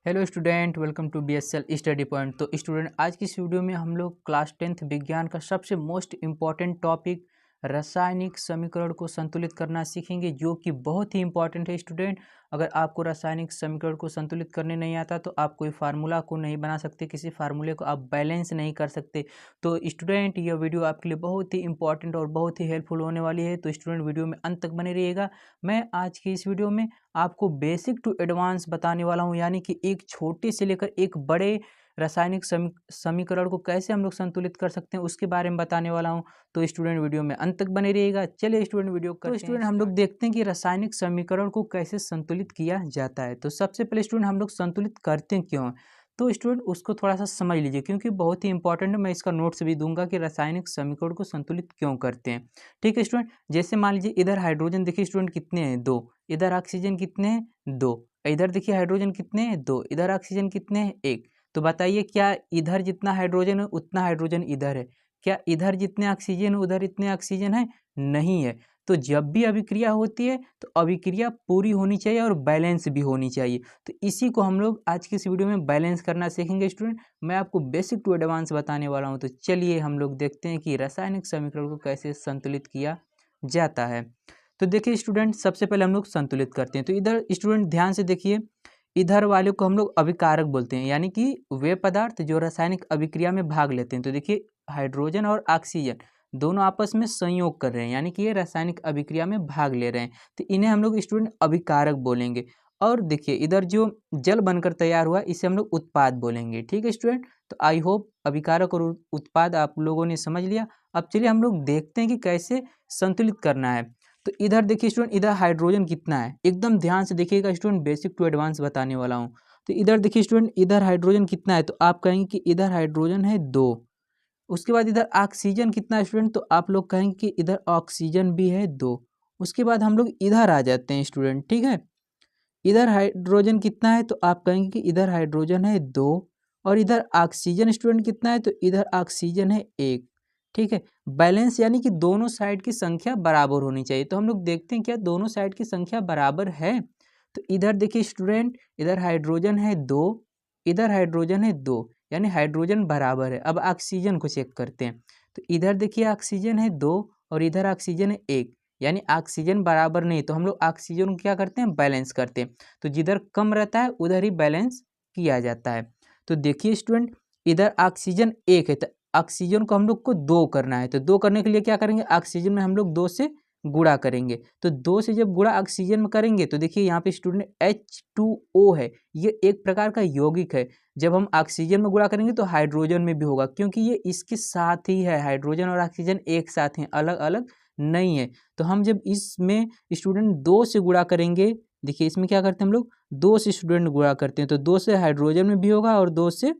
Hello student, welcome to BSL study point. तो student, आज की इस वीडियो में हम लोग क्लास 10th विज्ञान का सबसे मोस्ट इम्पॉर्टेंट टॉपिक रासायनिक समीकरण को संतुलित करना सीखेंगे, जो कि बहुत ही इंपॉर्टेंट है। स्टूडेंट, अगर आपको रासायनिक समीकरण को संतुलित करने नहीं आता तो आप कोई फार्मूला को नहीं बना सकते, किसी फार्मूले को आप बैलेंस नहीं कर सकते। तो स्टूडेंट, यह वीडियो आपके लिए बहुत ही इंपॉर्टेंट और बहुत ही हेल्पफुल होने वाली है। तो स्टूडेंट, वीडियो में अंत तक बने रहिएगा। मैं आज की इस वीडियो में आपको बेसिक टू एडवांस बताने वाला हूं, यानी कि एक छोटे से लेकर एक बड़े रासायनिक समीकरण को कैसे हम लोग संतुलित कर सकते हैं उसके बारे में बताने वाला हूं। तो स्टूडेंट, वीडियो में अंत तक बने रहिएगा। चलिए स्टूडेंट, वीडियो करते हैं। तो स्टूडेंट, हम लोग देखते हैं कि रासायनिक समीकरण को कैसे संतुलित किया जाता है। तो सबसे पहले स्टूडेंट, हम लोग संतुलित करते क्यों हैं? तो स्टूडेंट, उसको थोड़ा सा समझ लीजिए, क्योंकि बहुत ही इंपॉर्टेंट है। मैं इसका नोट्स भी दूंगा कि रासायनिक समीकरण को संतुलित क्यों करते हैं। ठीक है स्टूडेंट, जैसे मान लीजिए इधर हाइड्रोजन देखिए स्टूडेंट कितने हैं, 2। इधर ऑक्सीजन कितने हैं, 2। इधर देखिए हाइड्रोजन कितने हैं, 2। इधर ऑक्सीजन कितने हैं, 1। तो बताइए, क्या इधर जितना हाइड्रोजन है उतना हाइड्रोजन इधर है? क्या इधर जितने ऑक्सीजन है उधर इतने ऑक्सीजन है? नहीं है। तो जब भी अभिक्रिया होती है तो अभिक्रिया पूरी होनी चाहिए और बैलेंस भी होनी चाहिए। तो इसी को हम लोग आज की इस वीडियो में बैलेंस करना सीखेंगे। स्टूडेंट, मैं आपको बेसिक टू एडवांस बताने वाला हूँ। तो चलिए हम लोग देखते हैं कि रासायनिक समीकरण को कैसे संतुलित किया जाता है। तो देखिए स्टूडेंट, सबसे पहले हम लोग संतुलित करते हैं। तो इधर स्टूडेंट ध्यान से देखिए, इधर वाले को हम लोग अभिकारक बोलते हैं, यानी कि वे पदार्थ जो रासायनिक अभिक्रिया में भाग लेते हैं। तो देखिए, हाइड्रोजन और ऑक्सीजन दोनों आपस में संयोग कर रहे हैं, यानी कि ये रासायनिक अभिक्रिया में भाग ले रहे हैं। तो इन्हें हम लोग स्टूडेंट अभिकारक बोलेंगे। और देखिए, इधर जो जल बनकर तैयार हुआ इसे हम लोग उत्पाद बोलेंगे। ठीक है स्टूडेंट, तो आई होप अभिकारक और उत्पाद आप लोगों ने समझ लिया। अब चलिए हम लोग देखते हैं कि कैसे संतुलित करना है। तो इधर देखिए स्टूडेंट, इधर हाइड्रोजन कितना है, एकदम ध्यान से देखिएगा स्टूडेंट, बेसिक टू एडवांस बताने वाला हूँ। तो इधर देखिए स्टूडेंट, इधर हाइड्रोजन कितना है, तो आप कहेंगे कि इधर हाइड्रोजन है 2। उसके बाद इधर ऑक्सीजन कितना है स्टूडेंट, तो आप लोग कहेंगे कि इधर ऑक्सीजन भी है 2। उसके बाद हम लोग इधर आ जाते हैं स्टूडेंट, ठीक है। इधर हाइड्रोजन कितना है, तो आप कहेंगे कि इधर हाइड्रोजन है 2। और इधर ऑक्सीजन स्टूडेंट कितना है, तो इधर ऑक्सीजन है 1। ठीक है, बैलेंस यानी कि दोनों साइड की संख्या बराबर होनी चाहिए। तो हम लोग देखते हैं क्या दोनों साइड की संख्या बराबर है। तो इधर देखिए स्टूडेंट, इधर हाइड्रोजन है 2, इधर हाइड्रोजन है 2, यानी हाइड्रोजन बराबर है। अब ऑक्सीजन को चेक करते हैं। तो इधर देखिए ऑक्सीजन है 2 और इधर ऑक्सीजन है 1, यानी ऑक्सीजन बराबर नहीं। तो हम लोग ऑक्सीजन को क्या करते हैं, बैलेंस करते हैं। तो जिधर कम रहता है उधर ही बैलेंस किया जाता है। तो देखिए स्टूडेंट, इधर ऑक्सीजन 1 है, तो ऑक्सीजन को हम लोग को 2 करना है। तो 2 करने के लिए क्या करेंगे, ऑक्सीजन में हम लोग 2 से गुणा करेंगे। तो 2 से जब गुणा ऑक्सीजन में करेंगे तो देखिए यहाँ पे स्टूडेंट H2O है, ये एक प्रकार का यौगिक है। जब हम ऑक्सीजन में गुणा करेंगे तो हाइड्रोजन में भी होगा, क्योंकि ये इसके साथ ही है। हाइड्रोजन और ऑक्सीजन एक साथ हैं, अलग अलग नहीं है। तो हम जब इसमें स्टूडेंट 2 से गुणा करेंगे, देखिए इसमें क्या करते हैं हम लोग, 2 से स्टूडेंट गुणा करते हैं। तो 2 से हाइड्रोजन में भी होगा और 2 से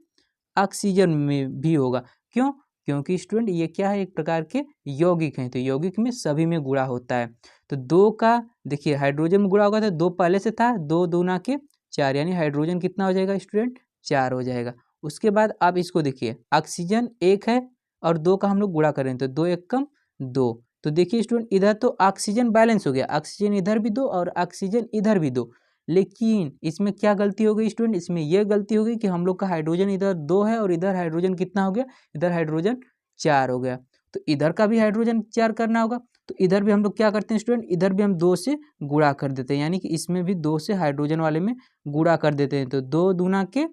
ऑक्सीजन में भी होगा। क्यों? क्योंकि स्टूडेंट ये क्या है, एक प्रकार के यौगिक हैं। तो यौगिक में सभी में गुणा होता है। तो 2 का देखिए हाइड्रोजन में गुणा होगा, तो 2 पहले से था, 2 दूना के 4, यानी हाइड्रोजन कितना हो जाएगा स्टूडेंट, 4 हो जाएगा। उसके बाद आप इसको देखिए, ऑक्सीजन 1 है और 2 का हम लोग गुणा करें तो 2 1 कम 2। तो देखिए स्टूडेंट, इधर तो ऑक्सीजन बैलेंस हो गया, ऑक्सीजन इधर भी 2 और ऑक्सीजन इधर भी 2। लेकिन इसमें क्या गलती हो गई स्टूडेंट, इसमें यह गलती हो गई कि हम लोग का हाइड्रोजन इधर 2 है और इधर हाइड्रोजन कितना हो गया, इधर हाइड्रोजन 4 हो गया। तो इधर का भी हाइड्रोजन 4 करना होगा। तो इधर भी हम लोग क्या करते हैं स्टूडेंट, इधर भी हम 2 से गुणा कर देते हैं, यानी कि इसमें भी 2 से हाइड्रोजन वाले में गुणा कर देते हैं। तो 2 दूना के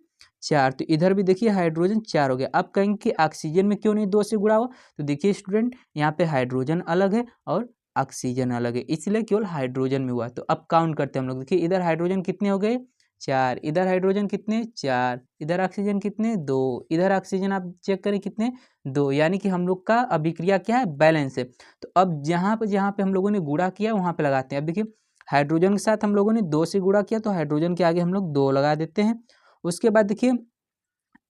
4, तो इधर भी देखिए हाइड्रोजन 4 हो गया। अब कहेंगे कि ऑक्सीजन में क्यों नहीं 2 से गुणा हुआ, तो देखिए स्टूडेंट, यहाँ पे हाइड्रोजन अलग है और ऑक्सीजन अलग है, इसलिए केवल हाइड्रोजन में हुआ। तो अब काउंट करते हैं हम लोग, देखिए इधर हाइड्रोजन कितने हो गए, 4। इधर हाइड्रोजन कितने, 4। इधर ऑक्सीजन कितने, 2। इधर ऑक्सीजन आप चेक करें कितने, 2, यानी कि हम लोग का अभिक्रिया क्या है, बैलेंस है। तो अब जहाँ पे हम लोगों ने गुणा किया वहाँ पे लगाते हैं। अब देखिए, हाइड्रोजन के साथ हम लोगों ने 2 से गुणा किया, तो हाइड्रोजन के आगे हम लोग 2 लगा देते हैं। उसके बाद देखिए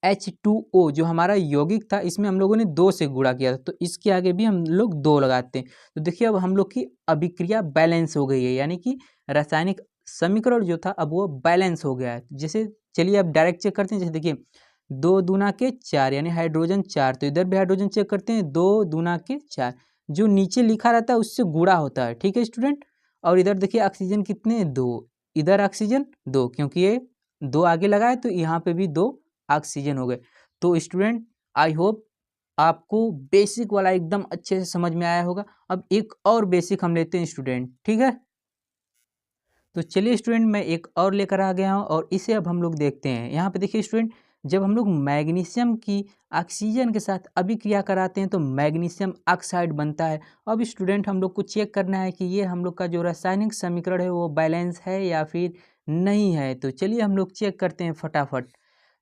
H2O जो हमारा यौगिक था, इसमें हम लोगों ने 2 से गुणा किया था, तो इसके आगे भी हम लोग 2 लगाते हैं। तो देखिए अब हम लोग की अभिक्रिया बैलेंस हो गई है, यानी कि रासायनिक समीकरण जो था अब वो बैलेंस हो गया है। जैसे चलिए अब डायरेक्ट चेक करते हैं। जैसे देखिए 2 दूना के 4, यानी हाइड्रोजन 4, तो इधर भी हाइड्रोजन चेक करते हैं, 2 दूना के 4, जो नीचे लिखा रहता है उससे गुणा होता है। ठीक है स्टूडेंट, और इधर देखिए ऑक्सीजन कितने, 2। इधर ऑक्सीजन 2, क्योंकि ये दो आगे लगाए तो यहाँ पे भी 2 ऑक्सीजन हो गए। तो स्टूडेंट आई होप आपको बेसिक वाला एकदम अच्छे से समझ में आया होगा। अब एक और बेसिक हम लेते हैं स्टूडेंट, ठीक है। तो चलिए स्टूडेंट मैं एक और लेकर आ गया हूँ और इसे अब हम लोग देखते हैं। यहाँ पे देखिए स्टूडेंट, जब हम लोग मैग्नीशियम की ऑक्सीजन के साथ अभिक्रिया कराते हैं तो मैग्नीशियम ऑक्साइड बनता है। अब स्टूडेंट हम लोग को चेक करना है कि ये हम लोग का जो रासायनिक समीकरण है वो बैलेंस है या फिर नहीं है। तो चलिए हम लोग चेक करते हैं फटाफट।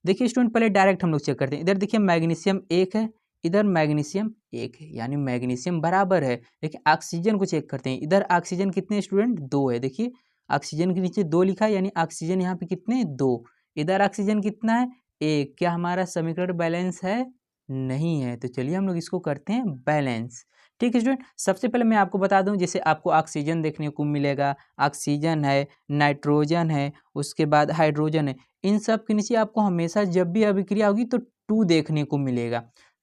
देखिए स्टूडेंट पहले डायरेक्ट हम लोग चेक करते हैं। इधर देखिए मैग्नीशियम 1 है, इधर मैग्नीशियम 1 है, यानी मैग्नीशियम बराबर है। देखिए ऑक्सीजन को चेक करते हैं। इधर ऑक्सीजन कितने स्टूडेंट? 2 है। देखिए ऑक्सीजन के नीचे 2 लिखा है, यानी ऑक्सीजन यहाँ पे कितने? 2। इधर ऑक्सीजन कितना है? 1। क्या हमारा समीकरण बैलेंस है? नहीं है। तो चलिए हम लोग इसको करते हैं बैलेंस। ठीक है स्टूडेंट, सबसे पहले मैं आपको बता दूं, जैसे आपको ऑक्सीजन देखने को मिलेगा, ऑक्सीजन है, नाइट्रोजन है, उसके बाद हाइड्रोजन है। इन सब के नीचे आपको हमेशा जब भी अभिक्रिया होगी तो 2 देखने को मिलेगा।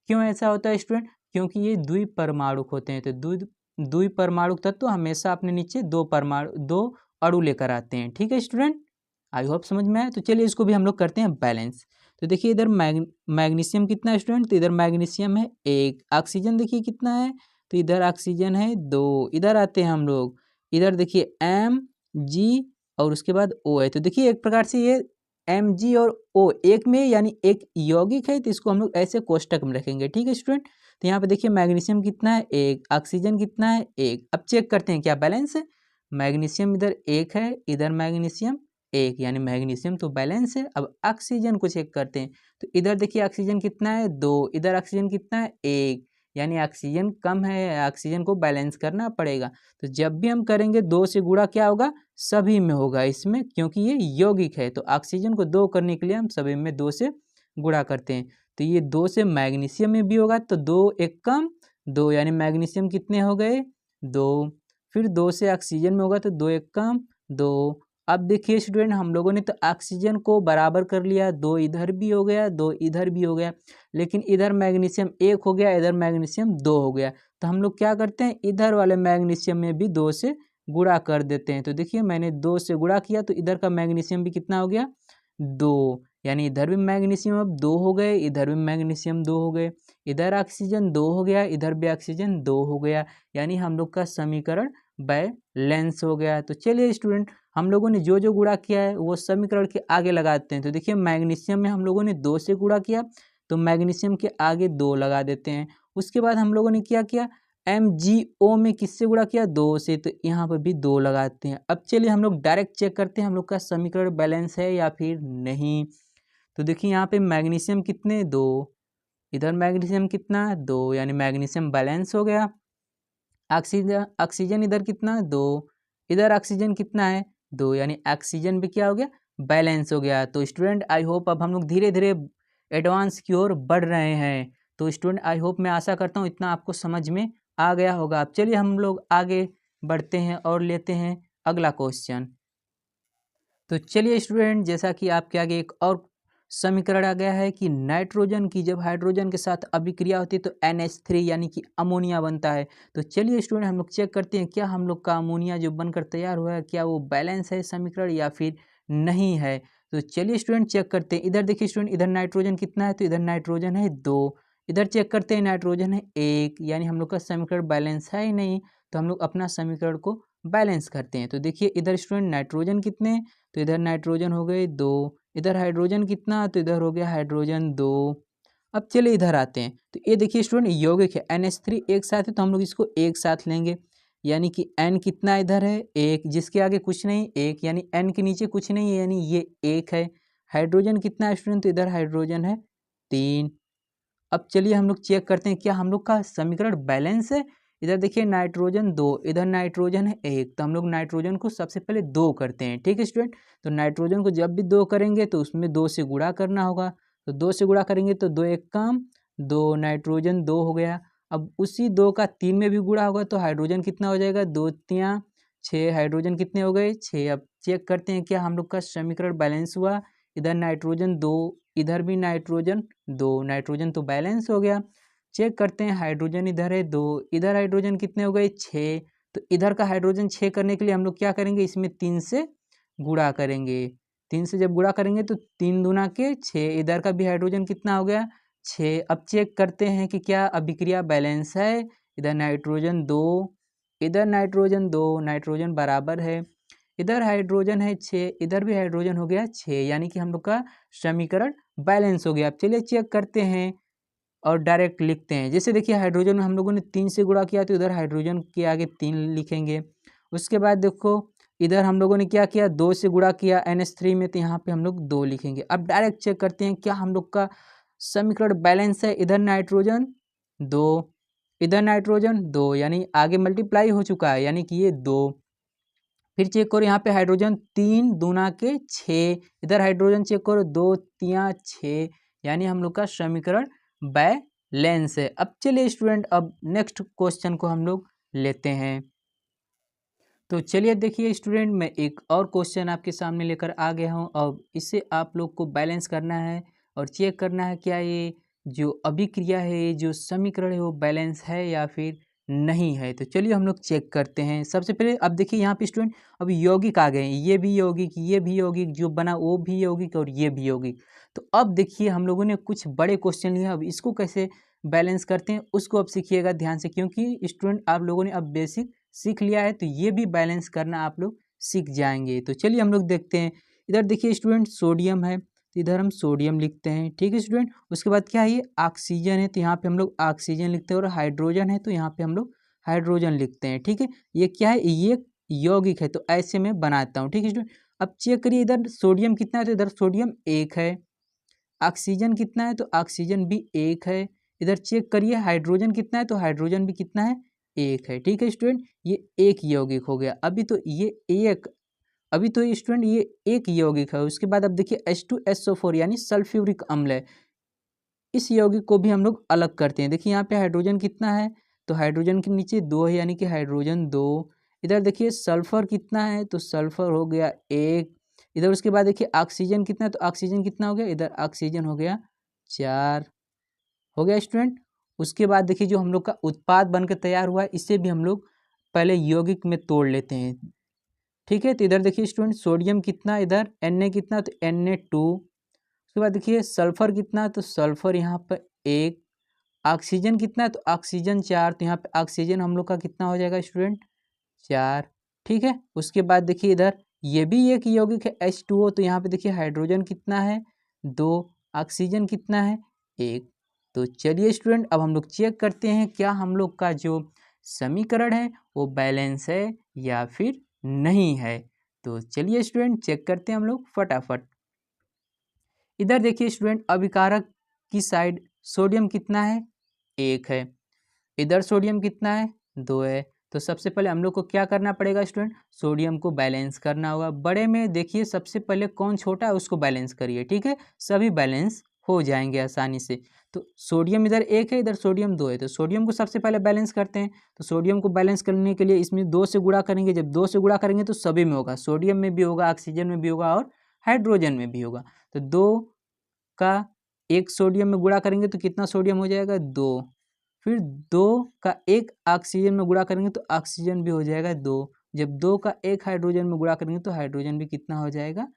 क्यों ऐसा होता है स्टूडेंट? क्योंकि ये द्विपरमाणुक होते हैं। तो द्विपरमाणुक तत्व तो हमेशा अपने नीचे 2 अणु लेकर आते हैं। ठीक है स्टूडेंट, आई होप समझ में आए। तो चलिए इसको भी हम लोग करते हैं बैलेंस। तो देखिए इधर मैग्नीशियम कितना है स्टूडेंट? तो इधर मैग्नीशियम है 1। ऑक्सीजन देखिए कितना है? तो इधर ऑक्सीजन है 2। इधर आते हैं हम लोग, इधर देखिए Mg और उसके बाद O है। तो देखिए एक प्रकार से ये Mg और O एक में, यानी एक यौगिक है, तो इसको हम लोग ऐसे कोष्टक में रखेंगे। ठीक है स्टूडेंट, तो यहाँ पे देखिए मैग्नीशियम कितना है? 1। ऑक्सीजन कितना है? 1। अब चेक करते हैं क्या बैलेंस है। मैग्नीशियम इधर 1 है, इधर मैग्नीशियम 1, यानी मैग्नीशियम तो बैलेंस है। अब ऑक्सीजन को चेक करते हैं। तो इधर देखिए ऑक्सीजन कितना है? 2। इधर ऑक्सीजन कितना है? 1, यानी ऑक्सीजन कम है, ऑक्सीजन को बैलेंस करना पड़ेगा। तो जब भी हम करेंगे 2 से गुणा क्या होगा? सभी में होगा इसमें, क्योंकि ये यौगिक है। तो ऑक्सीजन को 2 करने के लिए हम सभी में 2 से गुणा करते हैं। तो ये 2 से मैग्नीशियम में भी होगा, तो 2 एक कम 2, यानी मैग्नीशियम कितने हो गए? 2। फिर 2 से ऑक्सीजन में होगा तो 2 एक कम 2। अब देखिए स्टूडेंट, हम लोगों ने तो ऑक्सीजन को बराबर कर लिया, 2 इधर भी हो गया, 2 इधर भी हो गया, लेकिन इधर मैग्नीशियम 1 हो गया, इधर मैग्नीशियम 2 हो गया। तो हम लोग क्या करते हैं, इधर वाले मैग्नीशियम में भी 2 से गुणा कर देते हैं। तो देखिए मैंने 2 से गुणा किया तो इधर का मैग्नीशियम भी कितना हो गया? 2, यानी इधर भी मैग्नीशियम अब 2 हो गए, इधर भी मैग्नीशियम 2 हो गए, इधर ऑक्सीजन 2 हो गया, इधर भी ऑक्सीजन 2 हो गया, यानी हम लोग का समीकरण बैलेंस हो गया। तो चलिए स्टूडेंट, हम लोगों ने जो जो गुणा किया है वो समीकरण के आगे लगाते हैं। तो देखिए मैग्नीशियम में हम लोगों ने 2 से गुणा किया, तो मैग्नीशियम के आगे 2 लगा देते हैं। उसके बाद हम लोगों ने क्या किया, MgO में किससे गुणा किया? 2 से, तो यहाँ पर भी 2 लगाते हैं। अब चलिए हम लोग डायरेक्ट चेक करते हैं हम लोग का समीकरण बैलेंस है या फिर नहीं। तो देखिए यहाँ पे मैग्नीशियम कितने? 2। इधर मैग्नीशियम कितना? 2, यानी मैग्नीशियम बैलेंस हो गया। ऑक्सीजन इधर कितना? 2। इधर ऑक्सीजन कितना है? 2, यानी ऑक्सीजन भी क्या हो गया? बैलेंस हो गया। तो स्टूडेंट आई होप अब हम लोग धीरे धीरे एडवांस की ओर बढ़ रहे हैं। तो स्टूडेंट आई होप, मैं आशा करता हूँ इतना आपको समझ में आ गया होगा। अब चलिए हम लोग आगे बढ़ते हैं और लेते हैं अगला क्वेश्चन। तो चलिए स्टूडेंट, जैसा कि आपके आगे एक और समीकरण आ गया है कि नाइट्रोजन की जब हाइड्रोजन के साथ अभिक्रिया होती है तो NH3 यानी कि अमोनिया बनता है। तो चलिए स्टूडेंट हम लोग चेक करते हैं क्या हम लोग का अमोनिया जो बनकर तैयार हुआ है क्या वो बैलेंस है समीकरण या फिर नहीं है। तो चलिए स्टूडेंट चेक करते हैं। इधर देखिए स्टूडेंट, इधर नाइट्रोजन कितना है? तो इधर नाइट्रोजन है 2। इधर चेक करते हैं, नाइट्रोजन है 1, यानी हम लोग का समीकरण बैलेंस है ही नहीं। तो हम लोग अपना समीकरण को बैलेंस करते हैं। तो देखिए इधर स्टूडेंट नाइट्रोजन कितने? तो इधर नाइट्रोजन हो गए 2। इधर हाइड्रोजन कितना? तो इधर हो गया हाइड्रोजन 2। अब चलिए इधर आते हैं। तो ये देखिए स्टूडेंट यौगिक है, NH3 एक साथ है, तो हम लोग इसको एक साथ लेंगे, यानी कि N कितना इधर है? 1, जिसके आगे कुछ नहीं 1, यानी N के नीचे कुछ नहीं है, यानी ये 1 है। हाइड्रोजन कितना है स्टूडेंट? तो इधर हाइड्रोजन है 3। अब चलिए हम लोग चेक करते हैं क्या हम लोग का समीकरण बैलेंस है। इधर देखिए नाइट्रोजन 2, इधर नाइट्रोजन है 1, तो हम लोग नाइट्रोजन को सबसे पहले 2 करते हैं। ठीक है स्टूडेंट, तो नाइट्रोजन को जब भी 2 करेंगे तो उसमें 2 से गुणा करना होगा। तो 2 से गुणा करेंगे तो 2 एक कम 2, नाइट्रोजन 2 हो गया। अब उसी 2 का 3 में भी गुणा होगा तो हाइड्रोजन कितना हो जाएगा? 2 3 6, हाइड्रोजन कितने हो गए? 6। अब चेक करते हैं क्या हम लोग का समीकरण बैलेंस हुआ। इधर नाइट्रोजन 2, इधर भी नाइट्रोजन 2, नाइट्रोजन तो बैलेंस हो गया। चेक करते हैं हाइड्रोजन इधर है 2, इधर हाइड्रोजन कितने हो गए? 6। तो इधर का हाइड्रोजन 6 करने के लिए हम लोग क्या करेंगे? इसमें 3 से गुणा करेंगे। 3 से जब गुणा करेंगे तो 3 दूना के 6, इधर का भी हाइड्रोजन कितना हो गया 6। अब चेक करते हैं कि क्या अभिक्रिया बैलेंस है। इधर नाइट्रोजन 2, इधर नाइट्रोजन 2, नाइट्रोजन बराबर है, इधर हाइड्रोजन है 6, इधर भी हाइड्रोजन हो गया 6, यानी कि हम लोग का समीकरण बैलेंस हो गया। अब चलिए चेक करते हैं और डायरेक्ट लिखते हैं। जैसे देखिए हाइड्रोजन हम लोगों ने 3 से गुणा किया तो इधर हाइड्रोजन के आगे 3 लिखेंगे। उसके बाद देखो इधर हम लोगों ने क्या किया 2 से गुणा किया NH3 में, तो यहाँ पे हम लोग 2 लिखेंगे। अब डायरेक्ट चेक करते हैं क्या हम लोग का समीकरण बैलेंस है। इधर नाइट्रोजन 2, इधर नाइट्रोजन 2, यानी आगे मल्टीप्लाई हो चुका है, यानी कि ये 2। फिर चेक करो यहाँ पे हाइड्रोजन 3 दूना के 6, इधर हाइड्रोजन चेक करो 2 3 6, यानी हम लोग का समीकरण बैलेंस है। अब चलिए स्टूडेंट अब नेक्स्ट क्वेश्चन को हम लोग लेते हैं। तो चलिए देखिए स्टूडेंट मैं एक और क्वेश्चन आपके सामने लेकर आ गया हूँ। अब इसे आप लोग को बैलेंस करना है और चेक करना है क्या ये जो अभिक्रिया है, जो समीकरण है वो बैलेंस है या फिर नहीं है। तो चलिए हम लोग चेक करते हैं। सबसे पहले अब देखिए यहाँ पे स्टूडेंट अब यौगिक आ गए हैं, ये भी यौगिक, ये भी यौगिक, जो बना वो भी यौगिक और ये भी यौगिक। तो अब देखिए हम लोगों ने कुछ बड़े क्वेश्चन लिए, अब इसको कैसे बैलेंस करते हैं उसको अब सीखिएगा ध्यान से, क्योंकि स्टूडेंट आप लोगों ने अब बेसिक सीख लिया है तो ये भी बैलेंस करना आप लोग सीख जाएंगे। तो चलिए हम लोग देखते हैं। इधर देखिए स्टूडेंट सोडियम है तो इधर हम सोडियम लिखते हैं, ठीक है स्टूडेंट। उसके बाद क्या है ये ऑक्सीजन है तो यहाँ पे हम लोग ऑक्सीजन लिखते हैं, और हाइड्रोजन है तो यहाँ पे हम लोग हाइड्रोजन लिखते हैं, ठीक है। ये क्या है ये यौगिक है तो ऐसे में बनाता हूँ, ठीक है स्टूडेंट। अब चेक करिए इधर सोडियम कितना है तो इधर सोडियम 1 है, ऑक्सीजन कितना है तो ऑक्सीजन भी 1 है। इधर चेक करिए हाइड्रोजन कितना है तो हाइड्रोजन भी कितना है 1 है, ठीक है स्टूडेंट। ये एक यौगिक हो गया। अभी तो ये स्टूडेंट ये एक यौगिक है। उसके बाद अब देखिए H2SO4 यानी सल्फ्यूरिक अम्ल है, इस यौगिक को भी हम लोग अलग करते हैं। देखिए यहाँ पे हाइड्रोजन कितना है तो हाइड्रोजन के नीचे 2 है, यानी कि हाइड्रोजन 2। इधर देखिए सल्फर कितना है तो सल्फर हो गया 1। इधर उसके बाद देखिए ऑक्सीजन कितना है तो ऑक्सीजन कितना हो गया, इधर ऑक्सीजन हो गया 4, हो गया स्टूडेंट। उसके बाद देखिए जो हम लोग का उत्पाद बनकर तैयार हुआ है इसे भी हम लोग पहले यौगिक में तोड़ लेते हैं, ठीक है। तो इधर देखिए स्टूडेंट सोडियम कितना, इधर Na कितना तो Na2। उसके बाद देखिए सल्फर कितना तो सल्फर यहाँ पर 1। ऑक्सीजन कितना है तो ऑक्सीजन 4, तो यहाँ पे ऑक्सीजन हम लोग का कितना हो जाएगा स्टूडेंट 4, ठीक है। उसके बाद देखिए इधर ये भी एक यौगिक है H2O, तो यहाँ पे देखिए हाइड्रोजन कितना है 2, ऑक्सीजन कितना है 1। तो चलिए स्टूडेंट अब हम लोग चेक करते हैं क्या हम लोग का जो समीकरण है वो बैलेंस है या फिर नहीं है। तो चलिए स्टूडेंट चेक करते हैं हम लोग फटाफट। इधर देखिए स्टूडेंट अभिकारक की साइड सोडियम कितना है 1 है, इधर सोडियम कितना है 2 है। तो सबसे पहले हम लोग को क्या करना पड़ेगा स्टूडेंट, सोडियम को बैलेंस करना होगा। बड़े में देखिए सबसे पहले कौन छोटा है उसको बैलेंस करिए, ठीक है, सभी बैलेंस हो जाएंगे आसानी से। तो सोडियम इधर 1 है, इधर सोडियम 2 है, तो सोडियम को सबसे पहले बैलेंस करते हैं। तो सोडियम को बैलेंस करने के लिए इसमें 2 से गुणा करेंगे, जब 2 से गुणा करेंगे तो सभी में होगा, सोडियम में भी होगा, ऑक्सीजन में भी होगा और हाइड्रोजन में भी होगा। तो 2 का 1 सोडियम में गुणा करेंगे तो कितना सोडियम हो जाएगा 2, फिर 2 का 1 ऑक्सीजन में गुणा करेंगे तो ऑक्सीजन भी हो जाएगा 2, जब 2 का 1 हाइड्रोजन में गुणा करेंगे तो हाइड्रोजन भी कितना हो जाएगा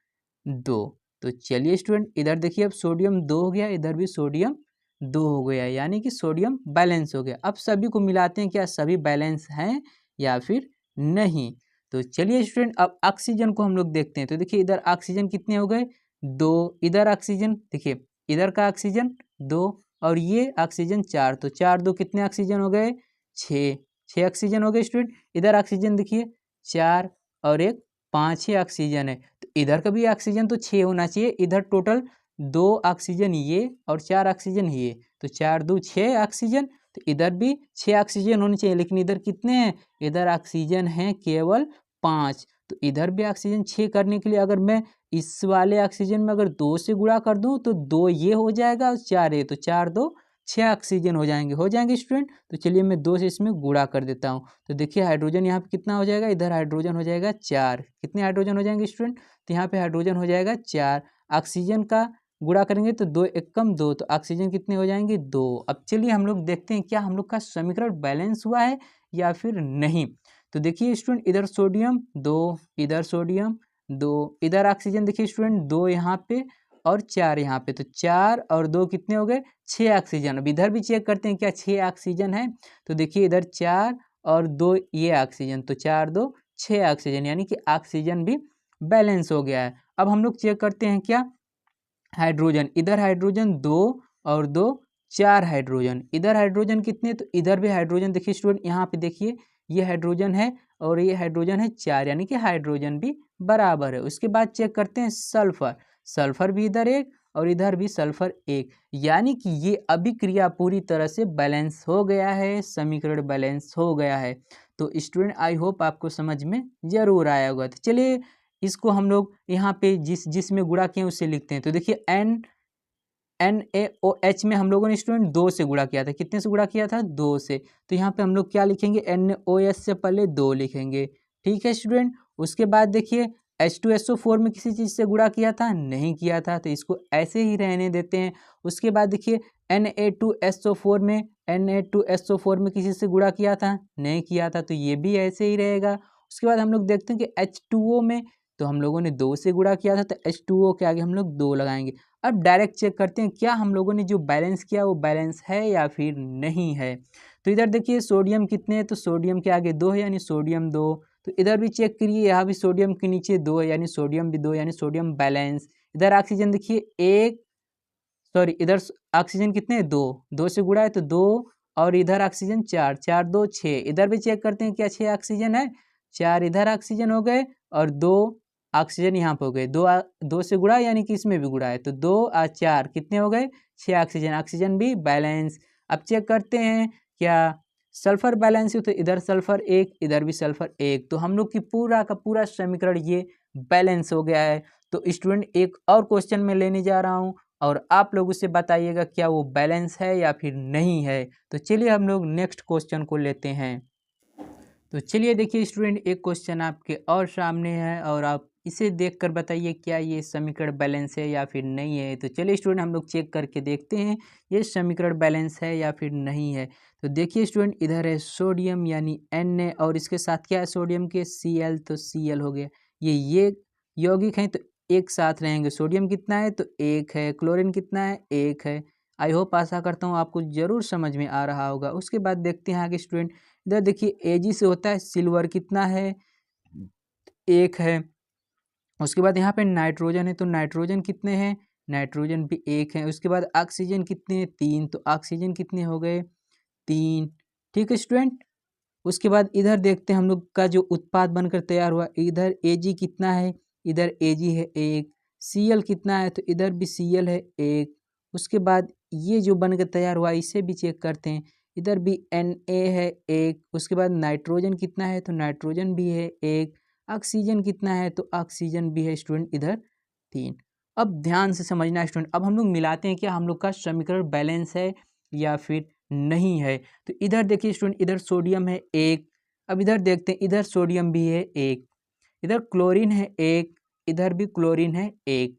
2। तो चलिए स्टूडेंट इधर देखिए अब सोडियम 2 हो गया, इधर भी सोडियम 2 हो गया, यानी कि सोडियम बैलेंस हो गया। अब सभी को मिलाते हैं क्या सभी बैलेंस हैं या फिर नहीं। तो चलिए स्टूडेंट अब ऑक्सीजन को हम लोग देखते हैं। तो देखिए इधर ऑक्सीजन कितने हो गए 2, इधर ऑक्सीजन देखिए इधर का ऑक्सीजन 2 और ये ऑक्सीजन 4, तो 4 2 कितने ऑक्सीजन हो गए 6, 6 ऑक्सीजन हो गए स्टूडेंट। इधर ऑक्सीजन देखिए 4 और 1 5 ही ऑक्सीजन है, तो इधर का भी ऑक्सीजन तो 6 होना चाहिए। इधर टोटल 2 ऑक्सीजन ये और 4 ऑक्सीजन ये, तो 4 2 6 ऑक्सीजन, तो इधर भी 6 ऑक्सीजन होने चाहिए, लेकिन इधर कितने हैं, इधर ऑक्सीजन हैं केवल 5। तो इधर भी ऑक्सीजन 6 करने के लिए अगर मैं इस वाले ऑक्सीजन में अगर 2 से गुणा कर दूं तो 2 ये हो जाएगा और 4 ये, तो 4 2 6 ऑक्सीजन हो जाएंगे स्टूडेंट। तो चलिए मैं 2 से इसमें गुणा कर देता हूँ। तो देखिए हाइड्रोजन यहाँ पे कितना हो जाएगा, इधर हाइड्रोजन हो जाएगा 4, कितने हाइड्रोजन हो जाएंगे स्टूडेंट, तो यहाँ पे हाइड्रोजन हो जाएगा 4। ऑक्सीजन का गुणा करेंगे तो 2 1 कम 2, तो ऑक्सीजन कितने हो जाएंगे 2। अब चलिए हम लोग देखते हैं क्या हम लोग का समीकरण बैलेंस हुआ है या फिर नहीं। तो देखिए स्टूडेंट इधर सोडियम 2, इधर सोडियम 2, इधर ऑक्सीजन देखिए स्टूडेंट 2 यहाँ पे और 4 यहाँ पे, तो 4 और 2 कितने हो गए 6 ऑक्सीजन। अब इधर भी चेक करते हैं क्या 6 ऑक्सीजन है, तो देखिए इधर 4 और 2 ये ऑक्सीजन, तो 4 2 6 ऑक्सीजन, यानी कि ऑक्सीजन भी बैलेंस हो गया है। अब हम लोग चेक करते हैं क्या हाइड्रोजन, इधर हाइड्रोजन 2 और 2 4 हाइड्रोजन, इधर हाइड्रोजन कितने, तो इधर भी हाइड्रोजन देखिए स्टूडेंट यहाँ पे देखिए ये हाइड्रोजन है और ये हाइड्रोजन है 4, यानी कि हाइड्रोजन भी बराबर है। उसके बाद चेक करते हैं सल्फर, सल्फर भी इधर 1 और इधर भी सल्फर 1, यानी कि ये अभिक्रिया पूरी तरह से बैलेंस हो गया है, समीकरण बैलेंस हो गया है। तो स्टूडेंट आई होप आपको समझ में जरूर आया होगा। तो चलिए इसको हम लोग यहाँ पे जिसमें गुणा किए उससे लिखते हैं। तो देखिए NaOH में हम लोगों ने स्टूडेंट 2 से गुणा किया था, कितने से गुणा किया था 2 से, तो यहाँ पे हम लोग क्या लिखेंगे NaOH से पहले 2 लिखेंगे, ठीक है स्टूडेंट। उसके बाद देखिए H2SO4 में किसी चीज़ से गुणा किया था, नहीं किया था, तो इसको ऐसे ही रहने देते हैं। उसके बाद देखिए Na2SO4 में किसी से गुणा किया था, नहीं किया था, तो ये भी ऐसे ही रहेगा। उसके बाद हम लोग देखते हैं कि H2O में तो हम लोगों ने 2 से गुणा किया था, तो H2O के आगे हम लोग 2 लगाएंगे। अब डायरेक्ट चेक करते हैं क्या हम लोगों ने जो बैलेंस किया वो बैलेंस है या फिर नहीं है। तो इधर देखिए सोडियम कितने हैं, तो सोडियम के आगे 2 है यानी सोडियम 2, तो इधर भी चेक करिए यहाँ भी सोडियम के नीचे 2 है यानी सोडियम भी 2, यानी सोडियम बैलेंस। इधर ऑक्सीजन देखिए इधर ऑक्सीजन कितने हैं 2 से गुणा है तो 2 और इधर ऑक्सीजन 4 4 2 6, इधर भी चेक करते हैं क्या 6 ऑक्सीजन है, 4 इधर ऑक्सीजन हो गए और 2 ऑक्सीजन यहाँ पे हो गए, 2 से गुणा यानी कि इसमें भी गुणा है, तो 2 और 4 कितने हो गए 6 ऑक्सीजन, ऑक्सीजन भी बैलेंस। अब चेक करते हैं क्या सल्फर बैलेंस है, तो इधर सल्फर 1 इधर भी सल्फर 1, तो हम लोग की पूरा का पूरा समीकरण ये बैलेंस हो गया है। तो स्टूडेंट एक और क्वेश्चन मैं लेने जा रहा हूँ और आप लोग उससे बताइएगा क्या वो बैलेंस है या फिर नहीं है। तो चलिए हम लोग नेक्स्ट क्वेश्चन को लेते हैं। तो चलिए देखिए स्टूडेंट एक क्वेश्चन आपके और सामने है और आप इसे देखकर बताइए क्या ये समीकरण बैलेंस है या फिर नहीं है। तो चलिए स्टूडेंट हम लोग चेक करके देखते हैं ये समीकरण बैलेंस है या फिर नहीं है। तो देखिए स्टूडेंट इधर है सोडियम यानी Na और इसके साथ क्या है सोडियम के Cl, तो Cl हो गया, ये यौगिक हैं तो एक साथ रहेंगे। सोडियम कितना है तो 1 है, क्लोरीन कितना है 1 है। आई होप आशा करता हूँ आपको ज़रूर समझ में आ रहा होगा। उसके बाद देखते हैं आगे स्टूडेंट, इधर देखिए Ag से होता है सिल्वर कितना है 1 है। उसके बाद यहाँ पे नाइट्रोजन है तो नाइट्रोजन कितने हैं, नाइट्रोजन भी 1 है। उसके बाद ऑक्सीजन कितने हैं 3, तो ऑक्सीजन कितने हो गए 3, ठीक है स्टूडेंट। उसके बाद इधर देखते हैं हम लोग का जो उत्पाद बनकर तैयार हुआ, इधर Ag कितना है, इधर Ag है 1, Cl कितना है तो इधर भी Cl है 1। उसके बाद ये जो बनकर तैयार हुआ इसे भी चेक करते हैं, इधर भी Na है 1। उसके बाद नाइट्रोजन कितना है तो नाइट्रोजन भी है 1, ऑक्सीजन कितना है तो ऑक्सीजन भी है स्टूडेंट इधर 3। अब ध्यान से समझना स्टूडेंट, अब हम लोग मिलाते हैं क्या हम लोग का समीकरण बैलेंस है या फिर नहीं है। तो इधर देखिए स्टूडेंट इधर सोडियम है 1, अब इधर देखते हैं इधर सोडियम भी है 1, इधर क्लोरीन है 1, इधर भी क्लोरीन है 1,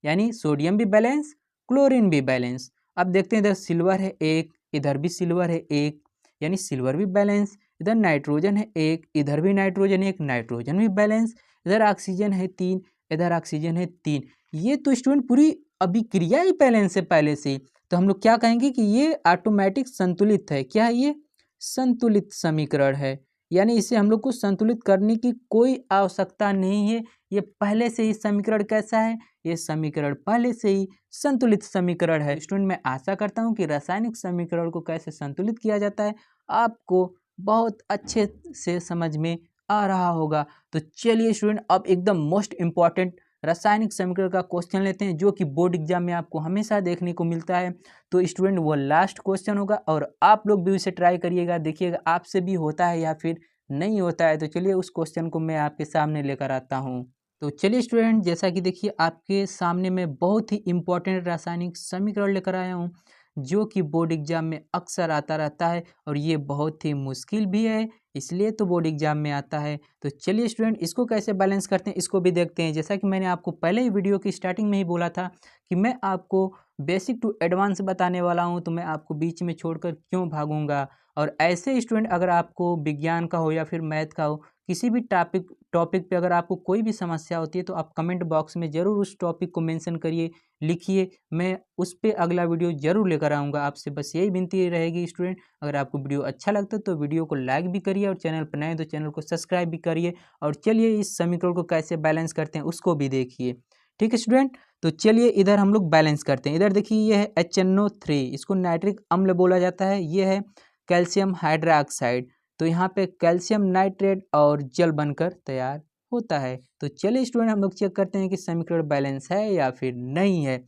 यानी सोडियम भी बैलेंस क्लोरीन भी बैलेंस। अब देखते हैं इधर सिल्वर है 1, इधर भी सिल्वर है 1, यानी सिल्वर भी बैलेंस। इधर नाइट्रोजन है 1, इधर भी नाइट्रोजन 1, नाइट्रोजन भी बैलेंस। इधर ऑक्सीजन है 3, इधर ऑक्सीजन है 3। ये तो स्टूडेंट पूरी अभिक्रिया ही बैलेंस है पहले से ही, तो हम लोग क्या कहेंगे कि ये ऑटोमेटिक संतुलित है। क्या है ये संतुलित समीकरण है, यानी इसे हम लोग को संतुलित करने की कोई आवश्यकता नहीं है। ये पहले से ही समीकरण कैसा है, ये समीकरण पहले से ही संतुलित समीकरण है। स्टूडेंट मैं आशा करता हूँ कि रासायनिक समीकरण को कैसे संतुलित किया जाता है आपको बहुत अच्छे से समझ में आ रहा होगा। तो चलिए स्टूडेंट अब एकदम मोस्ट इम्पॉर्टेंट रासायनिक समीकरण का क्वेश्चन लेते हैं जो कि बोर्ड एग्जाम में आपको हमेशा देखने को मिलता है। तो स्टूडेंट वो लास्ट क्वेश्चन होगा और आप लोग भी उसे ट्राई करिएगा, देखिएगा आपसे भी होता है या फिर नहीं होता है। तो चलिए उस क्वेश्चन को मैं आपके सामने लेकर आता हूँ। तो चलिए स्टूडेंट जैसा कि देखिए आपके सामने मैं बहुत ही इम्पोर्टेंट रासायनिक समीकरण लेकर आया हूँ जो कि बोर्ड एग्जाम में अक्सर आता रहता है और ये बहुत ही मुश्किल भी है, इसलिए तो बोर्ड एग्जाम में आता है। तो चलिए स्टूडेंट इसको कैसे बैलेंस करते हैं इसको भी देखते हैं। जैसा कि मैंने आपको पहले ही वीडियो की स्टार्टिंग में ही बोला था कि मैं आपको बेसिक टू एडवांस बताने वाला हूं, तो मैं आपको बीच में छोड़कर क्यों भागूंगा। और ऐसे स्टूडेंट अगर आपको विज्ञान का हो या फिर मैथ का हो, किसी भी टॉपिक पे अगर आपको कोई भी समस्या होती है तो आप कमेंट बॉक्स में ज़रूर उस टॉपिक को मेंशन करिए, लिखिए, मैं उस पे अगला वीडियो ज़रूर लेकर आऊँगा। आपसे बस यही विनती रहेगी स्टूडेंट, अगर आपको वीडियो अच्छा लगता है तो वीडियो को लाइक भी करिए और चैनल पर नए हैं तो चैनल को सब्सक्राइब भी करिए। और चलिए इस समीकरण को कैसे बैलेंस करते हैं उसको भी देखिए। ठीक है स्टूडेंट, तो चलिए इधर हम लोग बैलेंस करते हैं। इधर देखिए ये है HNO3, इसको नाइट्रिक अम्ल बोला जाता है। ये है कैल्शियम हाइड्रोक्साइड, तो यहाँ पे कैल्शियम नाइट्रेट और जल बनकर तैयार होता है। तो चलिए स्टूडेंट हम लोग चेक करते हैं कि समीकरण बैलेंस है या फिर नहीं है।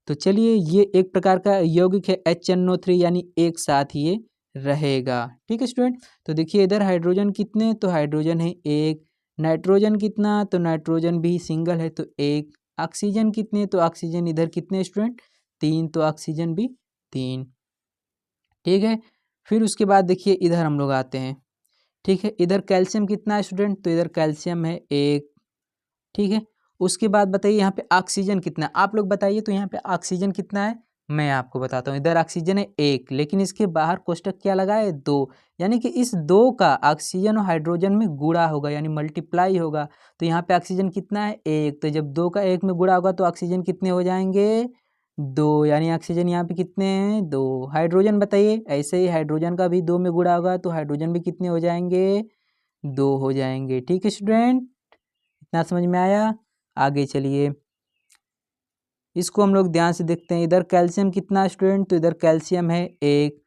तो चलिए ये एक प्रकार का यौगिक है HNO3, यानी एक साथ ये रहेगा। ठीक है स्टूडेंट, तो देखिए इधर हाइड्रोजन कितने, तो हाइड्रोजन है एक, नाइट्रोजन कितना, तो नाइट्रोजन भी सिंगल है तो एक, ऑक्सीजन कितने, तो ऑक्सीजन इधर कितने स्टूडेंट, तीन, तो ऑक्सीजन भी तीन। ठीक है, फिर उसके बाद देखिए इधर हम लोग आते हैं। ठीक है, इधर कैल्शियम कितना है स्टूडेंट, तो इधर कैल्शियम है एक। ठीक है, उसके बाद बताइए यहाँ पे ऑक्सीजन कितना है, आप लोग बताइए तो यहाँ पे ऑक्सीजन कितना है, मैं आपको बताता हूँ। इधर ऑक्सीजन है एक, लेकिन इसके बाहर कोष्टक क्या लगा है, दो, यानी कि इस दो का ऑक्सीजन और हाइड्रोजन में गुणा होगा यानी मल्टीप्लाई होगा। तो यहाँ पे ऑक्सीजन कितना है, एक, तो जब दो का एक में गुणा होगा तो ऑक्सीजन कितने हो जाएंगे, दो, यानी ऑक्सीजन यहाँ पे कितने हैं, दो। हाइड्रोजन बताइए, ऐसे ही हाइड्रोजन का भी दो में गुणा होगा तो हाइड्रोजन भी कितने हो जाएंगे, दो हो जाएंगे। ठीक है स्टूडेंट, इतना समझ में आया। आगे चलिए, इसको हम लोग ध्यान से देखते हैं। इधर कैल्शियम कितना स्टूडेंट, तो इधर कैल्शियम है एक।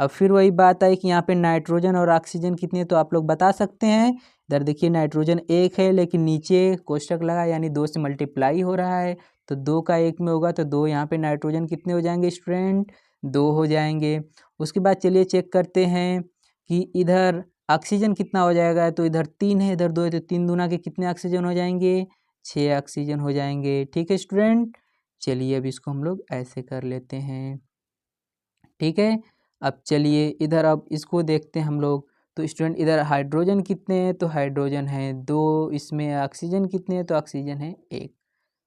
अब फिर वही बात आई कि यहाँ पे नाइट्रोजन और ऑक्सीजन कितने, तो आप लोग बता सकते हैं। इधर देखिए नाइट्रोजन एक है, लेकिन नीचे कोष्टक लगा यानी दो से मल्टीप्लाई हो रहा है, तो दो का एक में होगा तो दो, यहाँ पे नाइट्रोजन कितने हो जाएंगे स्टूडेंट, दो हो जाएंगे। उसके बाद चलिए चेक करते हैं कि इधर ऑक्सीजन कितना हो जाएगा, तो इधर तीन है, इधर दो है, तो तीन दूना के कितने ऑक्सीजन हो जाएंगे, छः ऑक्सीजन हो जाएंगे। ठीक है स्टूडेंट, चलिए अब इसको हम लोग ऐसे कर लेते हैं। ठीक है, अब चलिए इधर अब इसको देखते हैं हम लोग। तो स्टूडेंट इधर हाइड्रोजन कितने हैं, तो हाइड्रोजन है दो, इसमें ऑक्सीजन कितने हैं, तो ऑक्सीजन है एक।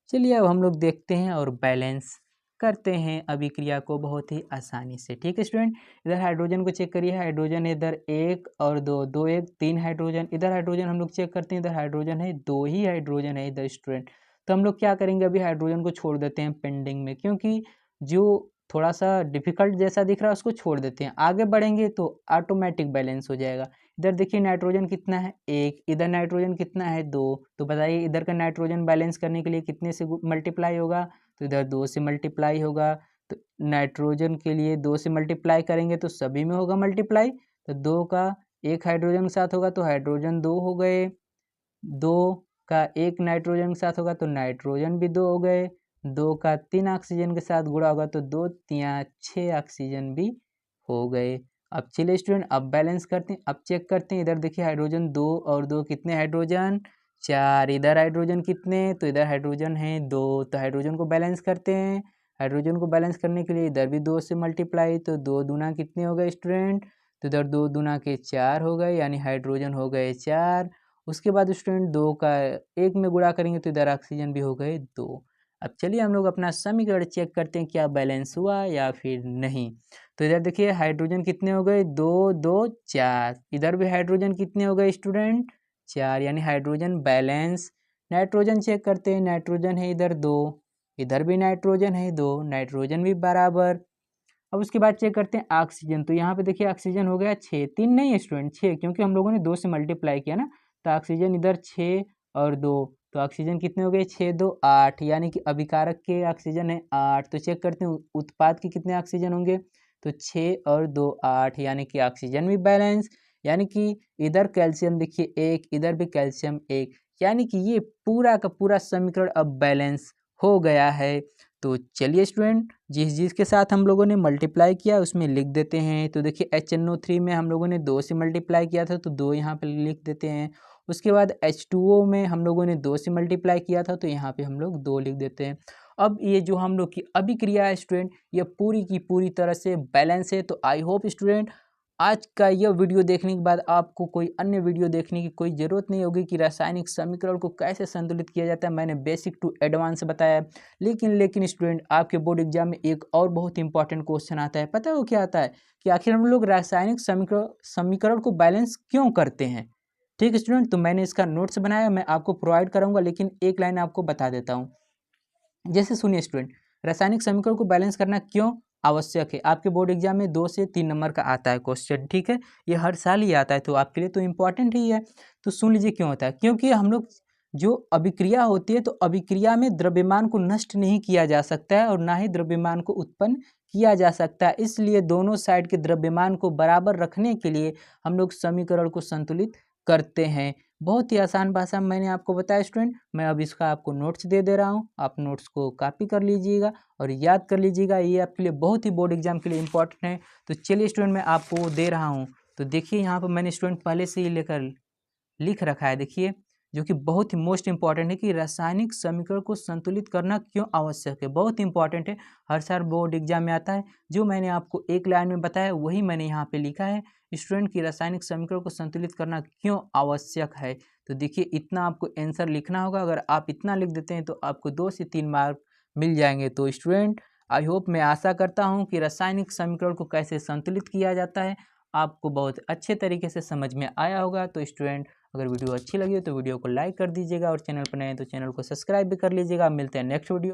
चलिए अब हम लोग देखते हैं और बैलेंस करते हैं अभिक्रिया को बहुत ही आसानी से। ठीक है स्टूडेंट, इधर हाइड्रोजन को चेक करिए, हाइड्रोजन है इधर एक और दो, दो एक तीन हाइड्रोजन। इधर हाइड्रोजन हम लोग चेक करते हैं, इधर हाइड्रोजन है दो ही हाइड्रोजन है इधर स्टूडेंट। तो हम लोग क्या करेंगे, अभी हाइड्रोजन को छोड़ देते हैं पेंडिंग में, क्योंकि जो थोड़ा सा डिफिकल्ट जैसा दिख रहा है उसको छोड़ देते हैं, आगे बढ़ेंगे तो ऑटोमेटिक बैलेंस हो जाएगा। इधर देखिए नाइट्रोजन कितना है एक, इधर नाइट्रोजन कितना है दो, तो बताइए इधर का नाइट्रोजन बैलेंस करने के लिए कितने से मल्टीप्लाई होगा, तो इधर दो से मल्टीप्लाई होगा। तो नाइट्रोजन के लिए दो से मल्टीप्लाई करेंगे तो सभी में होगा मल्टीप्लाई, तो दो का एक हाइड्रोजन के साथ होगा तो हाइड्रोजन दो हो गए, दो का एक नाइट्रोजन के साथ होगा तो नाइट्रोजन भी दो हो गए, दो का तीन ऑक्सीजन के साथ गुणा होगा तो दो तिया छः ऑक्सीजन भी हो गए। अब चलिए स्टूडेंट अब बैलेंस करते हैं, अब चेक करते हैं। इधर देखिए हाइड्रोजन दो और दो कितने हाइड्रोजन, चार। इधर हाइड्रोजन कितने, तो इधर हाइड्रोजन है दो, तो हाइड्रोजन को बैलेंस करते हैं। हाइड्रोजन को बैलेंस करने के लिए इधर भी दो से मल्टीप्लाई, तो दो दूना कितने हो गए स्टूडेंट, तो इधर दो दूना के चार हो गए, यानी हाइड्रोजन हो गए चार। उसके बाद स्टूडेंट दो का एक में गुणा करेंगे तो इधर ऑक्सीजन भी हो गए दो। अब चलिए हम लोग अपना समीकरण चेक करते हैं क्या बैलेंस हुआ या फिर नहीं। तो इधर देखिए हाइड्रोजन कितने हो गए, दो दो चार। इधर भी हाइड्रोजन कितने हो गए स्टूडेंट, चार, यानी हाइड्रोजन बैलेंस। नाइट्रोजन चेक करते हैं, नाइट्रोजन है इधर दो, इधर भी नाइट्रोजन है दो, नाइट्रोजन भी बराबर। अब उसके बाद चेक करते हैं ऑक्सीजन, तो यहाँ पे देखिए ऑक्सीजन हो गया छः, तीन नहीं है स्टूडेंट छः, क्योंकि हम लोगों ने दो से मल्टीप्लाई किया ना, तो ऑक्सीजन इधर छः और दो, तो ऑक्सीजन कितने हो गए, छः दो आठ, यानी कि अभिकारक के ऑक्सीजन है आठ। तो चेक करते हैं उत्पाद के कितने ऑक्सीजन होंगे, तो छः और दो आठ, यानी कि ऑक्सीजन भी बैलेंस। यानी कि इधर कैल्शियम देखिए एक, इधर भी कैल्शियम एक, यानी कि ये पूरा का पूरा समीकरण अब बैलेंस हो गया है। तो चलिए स्टूडेंट जिस चीज़ के साथ हम लोगों ने मल्टीप्लाई किया उसमें लिख देते हैं। तो देखिए HNO3 में हम लोगों ने दो से मल्टीप्लाई किया था तो दो यहाँ पे लिख देते हैं। उसके बाद H2O में हम लोगों ने दो से मल्टीप्लाई किया था तो यहाँ पे हम लोग दो लिख देते हैं। अब ये जो हम लोग की अभिक्रिया है स्टूडेंट, ये पूरी की पूरी तरह से बैलेंस है। तो आई होप स्टूडेंट आज का यह वीडियो देखने के बाद आपको कोई अन्य वीडियो देखने की कोई ज़रूरत नहीं होगी कि रासायनिक समीकरण को कैसे संतुलित किया जाता है। मैंने बेसिक टू एडवांस बताया है। लेकिन स्टूडेंट, आपके बोर्ड एग्जाम में एक और बहुत इंपॉर्टेंट क्वेश्चन आता है। पता है वो क्या आता है? कि आखिर हम लोग रासायनिक समीकरण को बैलेंस क्यों करते हैं। ठीक है स्टूडेंट, तो मैंने इसका नोट्स बनाया, मैं आपको प्रोवाइड कराऊंगा, लेकिन एक लाइन आपको बता देता हूँ। जैसे सुनिए स्टूडेंट, रासायनिक समीकरण को बैलेंस करना क्यों आवश्यक है। आपके बोर्ड एग्जाम में 2 से 3 नंबर का आता है क्वेश्चन, ठीक है, ये हर साल ही आता है, तो आपके लिए तो इम्पॉर्टेंट ही है। तो सुन लीजिए क्यों होता है। क्योंकि हम लोग जो अभिक्रिया होती है, तो अभिक्रिया में द्रव्यमान को नष्ट नहीं किया जा सकता है और ना ही द्रव्यमान को उत्पन्न किया जा सकता है। इसलिए दोनों साइड के द्रव्यमान को बराबर रखने के लिए हम लोग समीकरण को संतुलित करते हैं। बहुत ही आसान भाषा में मैंने आपको बताया स्टूडेंट। मैं अब इसका आपको नोट्स दे रहा हूँ, आप नोट्स को कॉपी कर लीजिएगा और याद कर लीजिएगा, ये आपके लिए बहुत ही बोर्ड एग्जाम के लिए इंपॉर्टेंट है। तो चलिए स्टूडेंट, मैं आपको दे रहा हूँ। तो देखिए यहाँ पर मैंने स्टूडेंट पहले से ही लेकर लिख रखा है, देखिए, जो कि बहुत ही मोस्ट इंपॉर्टेंट है कि रासायनिक समीकरण को संतुलित करना क्यों आवश्यक है। बहुत इंपॉर्टेंट है, हर साल बोर्ड एग्जाम में आता है। जो मैंने आपको एक लाइन में बताया वही मैंने यहाँ पे लिखा है, स्टूडेंट की रासायनिक समीकरण को संतुलित करना क्यों आवश्यक है। तो देखिए, इतना आपको आंसर लिखना होगा। अगर आप इतना लिख देते हैं तो आपको 2 से 3 मार्क मिल जाएंगे। तो स्टूडेंट, आई होप, मैं आशा करता हूँ कि रासायनिक समीकरण को कैसे संतुलित किया जाता है आपको बहुत अच्छे तरीके से समझ में आया होगा। तो स्टूडेंट, अगर वीडियो अच्छी लगी हो तो वीडियो को लाइक कर दीजिएगा और चैनल पर नए हैं तो चैनल को सब्सक्राइब भी कर लीजिएगा। मिलते हैं नेक्स्ट वीडियो।